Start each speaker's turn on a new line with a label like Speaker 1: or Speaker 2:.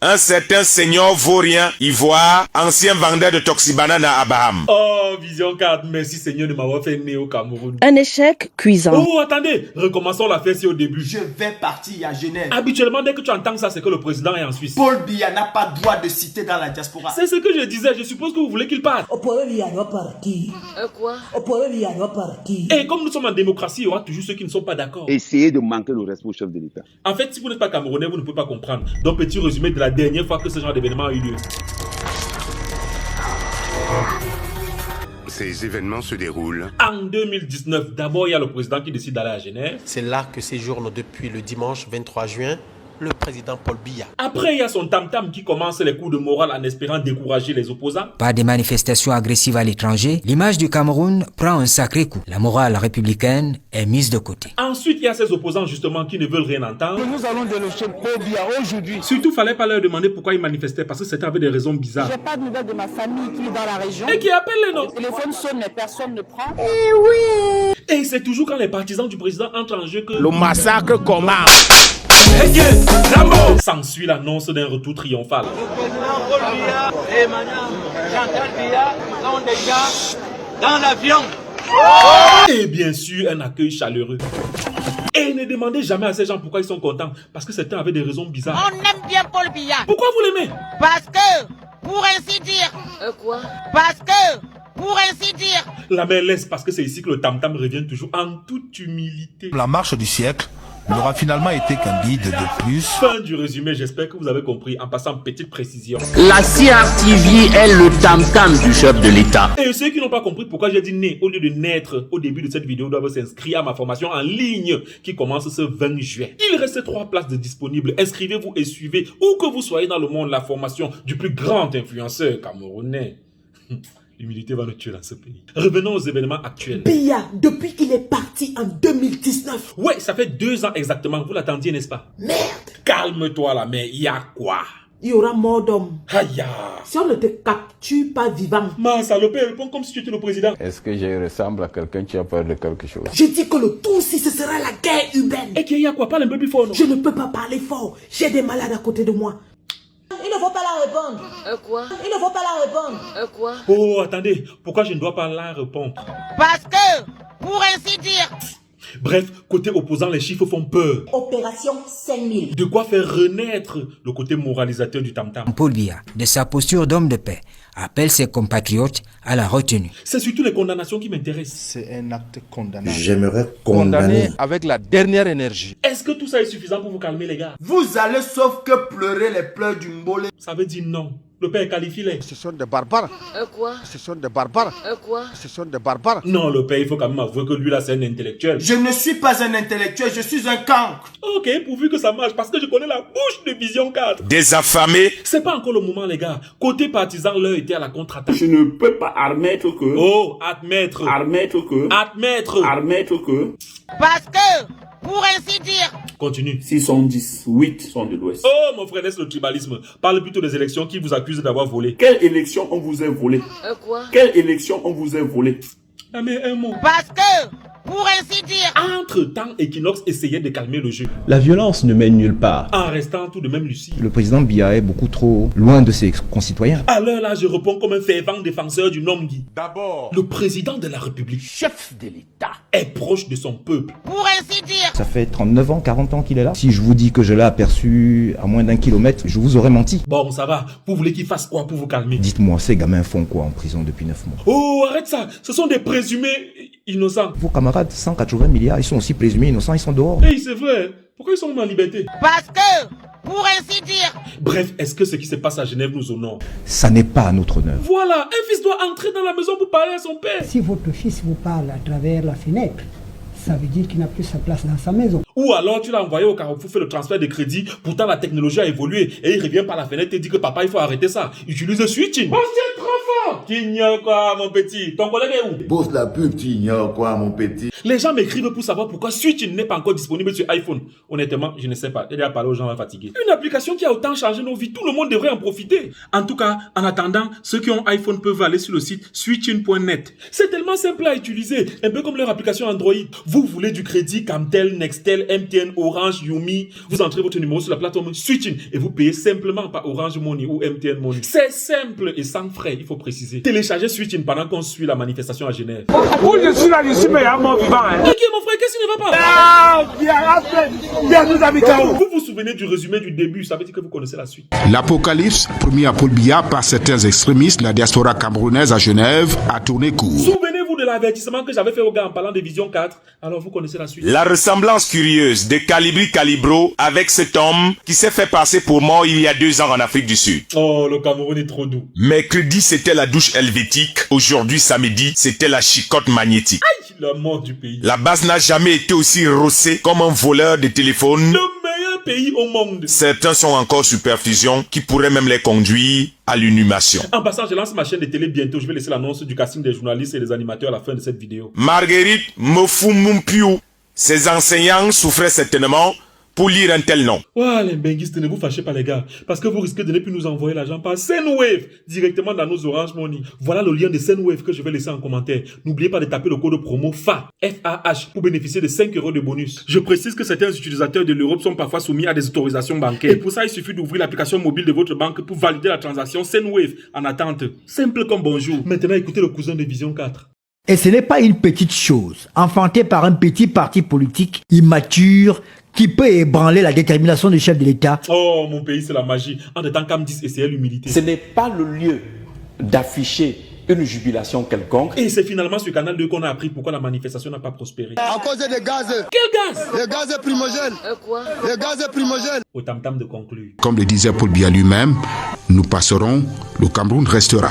Speaker 1: Un certain seigneur vaurien, ivoire, ancien vendeur de toxibanane à Abraham.
Speaker 2: Oh, Vision 4, merci Seigneur de m'avoir fait né au Cameroun.
Speaker 3: Un échec cuisant.
Speaker 2: Oh, attendez, recommençons l'affaire si au début.
Speaker 4: Je vais partir à Genève.
Speaker 2: Habituellement, dès que tu entends ça, c'est que le président est en Suisse.
Speaker 4: Paul Biya n'a pas droit de citer dans la diaspora.
Speaker 2: C'est ce que je disais, je suppose que vous voulez qu'il parte.
Speaker 5: Paul Biya doit partir.
Speaker 6: Quoi?
Speaker 5: Paul Biya doit partir.
Speaker 2: Et comme nous sommes en démocratie, il y aura toujours ceux qui ne sont pas d'accord.
Speaker 7: Essayez de manquer le respect au chef de l'État.
Speaker 2: En fait, si vous n'êtes pas camerounais, vous ne pouvez pas comprendre. Donc, petit résumé de la dernière fois que ce genre d'événement a eu lieu.
Speaker 8: Ces événements se déroulent
Speaker 2: En 2019, d'abord, il y a le président qui décide d'aller à Genève.
Speaker 9: C'est là que séjourne depuis le dimanche 23 juin le président Paul Biya.
Speaker 2: Après, il y a son tam-tam qui commence les coups de morale en espérant décourager les opposants.
Speaker 10: Par des manifestations agressives à l'étranger, l'image du Cameroun prend un sacré coup. La morale républicaine est mise de côté.
Speaker 2: Ensuite, il y a ces opposants justement qui ne veulent rien entendre.
Speaker 11: Nous allons dénoncer Paul Biya aujourd'hui.
Speaker 2: Surtout, il ne fallait pas leur demander pourquoi ils manifestaient parce que c'était avec des raisons bizarres.
Speaker 12: J'ai pas de nouvelles de ma famille qui est dans la région.
Speaker 2: Et qui appelle les nôtres.
Speaker 12: Le téléphone sonne mais personne ne prend.
Speaker 2: Eh oui. Et c'est toujours quand les partisans du président entrent en jeu que...
Speaker 11: Le massacre commence.
Speaker 2: S'ensuit l'annonce d'un retour triomphal.
Speaker 13: Le président Paul Biya et madame Chantal Biya sont déjà dans l'avion.
Speaker 2: Et bien sûr, un accueil chaleureux. Et ne demandez jamais à ces gens pourquoi ils sont contents. Parce que certains avaient des raisons bizarres.
Speaker 6: On aime bien Paul Biya.
Speaker 2: Pourquoi vous l'aimez?
Speaker 6: Parce que, pour ainsi dire... Quoi? Parce que, pour ainsi dire...
Speaker 2: La mère laisse parce que c'est ici que le tam-tam revient toujours en toute humilité.
Speaker 11: La marche du siècle n'aura finalement été qu'un bide de plus.
Speaker 2: Fin du résumé, j'espère que vous avez compris en passant petite précision.
Speaker 14: La CRTV est le tam-tam du chef de l'État.
Speaker 2: Et ceux qui n'ont pas compris pourquoi j'ai dit né au lieu de naître au début de cette vidéo doivent s'inscrire à ma formation en ligne qui commence ce 20 juin. Il reste 3 places de disponibles. Inscrivez-vous et suivez où que vous soyez dans le monde la formation du plus grand influenceur camerounais. L'humilité va nous tuer dans ce pays. Revenons aux événements actuels.
Speaker 5: Biya, depuis qu'il est parti en 2019.
Speaker 2: Ouais, ça fait 2 ans exactement. Vous l'attendiez, n'est-ce pas?
Speaker 5: Merde.
Speaker 2: Calme-toi là, mais il y a quoi?
Speaker 5: Il y aura mort d'homme.
Speaker 2: Aïe.
Speaker 5: Si on ne te capture pas vivant.
Speaker 2: Ma salopée, réponds comme si tu étais le président.
Speaker 15: Est-ce que je ressemble à quelqu'un qui a peur de quelque chose?
Speaker 5: Je dis que le tout si ce sera la guerre humaine.
Speaker 2: Et qu'il y a quoi? Parle un peu plus fort, non?
Speaker 5: Je ne peux pas parler fort. J'ai des malades à côté de moi.
Speaker 12: Il ne faut pas la répondre.
Speaker 6: Quoi?
Speaker 12: Il ne faut pas la répondre.
Speaker 6: Quoi?
Speaker 2: Oh, attendez. Pourquoi je ne dois pas la répondre?
Speaker 6: Parce que, pour ainsi dire...
Speaker 2: Bref, côté opposant, les chiffres font peur.
Speaker 12: Opération 5000.
Speaker 2: De quoi faire renaître le côté moralisateur du tam-tam.
Speaker 10: Paul Biya, de sa posture d'homme de paix, appelle ses compatriotes à la retenue.
Speaker 2: C'est surtout les condamnations qui m'intéressent.
Speaker 11: C'est un acte condamnable.
Speaker 15: J'aimerais condamner
Speaker 11: avec la dernière énergie.
Speaker 2: Est-ce que tout ça est suffisant pour vous calmer, les gars?
Speaker 4: Vous allez sauf que pleurer les pleurs du mbolé.
Speaker 2: Ça veut dire non. Le père qualifie les.
Speaker 11: Ce sont des barbares.
Speaker 6: Quoi?
Speaker 11: Ce sont des barbares.
Speaker 6: Quoi?
Speaker 11: Ce sont des barbares.
Speaker 2: Non, le père, il faut quand même avouer que lui là, c'est un intellectuel.
Speaker 4: Je ne suis pas un intellectuel, je suis un cancre.
Speaker 2: Ok, pourvu que ça marche, parce que je connais la bouche de Vision 4.
Speaker 1: Désaffamé.
Speaker 2: C'est pas encore le moment, les gars. Côté partisan, l'heure était à la contre-attaque.
Speaker 14: Je ne peux pas admettre que...
Speaker 2: Oh, admettre.
Speaker 14: Admettre que...
Speaker 2: Admettre.
Speaker 14: Admettre que...
Speaker 6: Parce que, pour ainsi dire...
Speaker 2: Continue.
Speaker 14: 610, 8 sont de l'Ouest.
Speaker 2: Oh, mon frère, laisse le tribalisme. Parle plutôt des élections qui vous accusent d'avoir volé.
Speaker 14: Quelle élection on vous a volé?
Speaker 6: Quoi?
Speaker 14: Quelle élection on vous a volé?
Speaker 2: Ah, mais un mot.
Speaker 6: Parce que, pour ainsi dire...
Speaker 2: Entre-temps, Equinox essayait de calmer le jeu.
Speaker 16: La violence ne mène nulle part.
Speaker 2: En restant tout de même lucide.
Speaker 17: Le président Biya est beaucoup trop loin de ses concitoyens.
Speaker 2: Alors là, je réponds comme un fervent défenseur du Nomgui.
Speaker 11: D'abord,
Speaker 2: le président de la République,
Speaker 14: chef de l'État,
Speaker 2: est proche de son peuple.
Speaker 6: Pour ainsi dire...
Speaker 17: Ça fait 39 ans, 40 ans qu'il est là. Si je vous dis que je l'ai aperçu à moins d'1 kilomètre, je vous aurais menti.
Speaker 2: Bon, ça va. Vous voulez qu'il fasse quoi pour vous calmer?
Speaker 17: Dites-moi, ces gamins font quoi en prison depuis 9 mois?
Speaker 2: Oh, arrête ça. Ce sont des présumés innocents.
Speaker 17: Vos camarades, 180 milliards, ils sont aussi présumés innocents, ils sont dehors.
Speaker 2: Hey, c'est vrai. Pourquoi ils sont en liberté?
Speaker 6: Parce que, pour ainsi dire...
Speaker 2: Bref, est-ce que ce qui se passe à Genève nous honore?
Speaker 17: Ça n'est pas à notre honneur.
Speaker 2: Voilà, un fils doit entrer dans la maison pour parler à son père.
Speaker 18: Si votre fils vous parle à travers la fenêtre, ça veut dire qu'il n'a plus sa place dans sa maison.
Speaker 2: Ou alors tu l'as envoyé au Carrefour faire le transfert de crédit, pourtant la technologie a évolué et il revient par la fenêtre et dit que papa il faut arrêter ça. Utilise le switching. Oh, c'est trop fort. Oh, tu ignores quoi, mon petit? Ton collègue est où?
Speaker 3: Pose la pub, tu ignores quoi, mon petit?
Speaker 2: Les gens m'écrivent pour savoir pourquoi Switch n'est pas encore disponible sur iPhone. Honnêtement, je ne sais pas. Il a parlé aux gens fatigués. Une application qui a autant changé nos vies, tout le monde devrait en profiter. En tout cas, en attendant, ceux qui ont iPhone peuvent aller sur le site switchin.net. C'est tellement simple à utiliser, un peu comme leur application Android. Vous voulez du crédit, Camtel, Nextel, MTN, Orange, Yumi. Vous entrez votre numéro sur la plateforme Switchin et vous payez simplement par Orange Money ou MTN Money. C'est simple et sans frais, il faut préciser. Téléchargez Switchin pendant qu'on suit la manifestation à Genève.
Speaker 13: Où je suis là, je suis meilleur mon vivant.
Speaker 2: Ok mon frère, qu'est-ce qui ne va pas? Vous vous souvenez du résumé du début, ça veut dire que vous connaissez la suite.
Speaker 8: L'apocalypse, promis à Paul Biya par certains extrémistes, la diaspora camerounaise à Genève, a tourné court.
Speaker 2: Souvenez-vous de l'avertissement que j'avais fait au gars en parlant de Vision 4, alors vous connaissez la suite.
Speaker 1: La ressemblance curieuse de Calibri Calibro avec cet homme qui s'est fait passer pour mort il y a 2 ans en Afrique du Sud.
Speaker 2: Oh, le Cameroun est trop doux.
Speaker 1: Mercredi, c'était la douche helvétique. Aujourd'hui, samedi, c'était la chicotte magnétique.
Speaker 2: Aïe, la mort du pays.
Speaker 1: La base n'a jamais été aussi rossée comme un voleur de téléphone.
Speaker 2: Le meilleur pays au monde.
Speaker 1: Certains sont encore sous perfusion qui pourraient même les conduire à l'inhumation.
Speaker 2: En passant, je lance ma chaîne de télé bientôt. Je vais laisser l'annonce du casting des journalistes et des animateurs à la fin de cette vidéo.
Speaker 1: Marguerite Mofumumpiu. Ses enseignants souffraient certainement pour lire un tel nom.
Speaker 2: Ouais, les benguistes, ne vous fâchez pas les gars, parce que vous risquez de ne plus nous envoyer l'argent par Sendwave directement dans nos Orange Money. Voilà le lien de Sendwave que je vais laisser en commentaire. N'oubliez pas de taper le code promo FAH pour bénéficier de 5 € de bonus. Je précise que certains utilisateurs de l'Europe sont parfois soumis à des autorisations bancaires. Et pour ça, il suffit d'ouvrir l'application mobile de votre banque pour valider la transaction Sendwave en attente. Simple comme bonjour. Maintenant, écoutez le cousin de Vision 4.
Speaker 19: Et ce n'est pas une petite chose, enfanté par un petit parti politique immature qui peut ébranler la détermination du chef de l'État.
Speaker 2: Oh, mon pays, c'est la magie. En temps qu'à me dire, essayez l'humilité.
Speaker 20: Ce n'est pas le lieu d'afficher une jubilation quelconque.
Speaker 2: Et c'est finalement sur Canal 2 qu'on a appris pourquoi la manifestation n'a pas prospéré.
Speaker 21: À cause des gaz.
Speaker 2: Quel gaz?
Speaker 21: Le gaz primogène.
Speaker 12: Quoi?
Speaker 21: Le gaz primogène.
Speaker 2: Au tam-tam de conclure.
Speaker 8: Comme le disait Paul Biya lui-même, nous passerons, le Cameroun restera.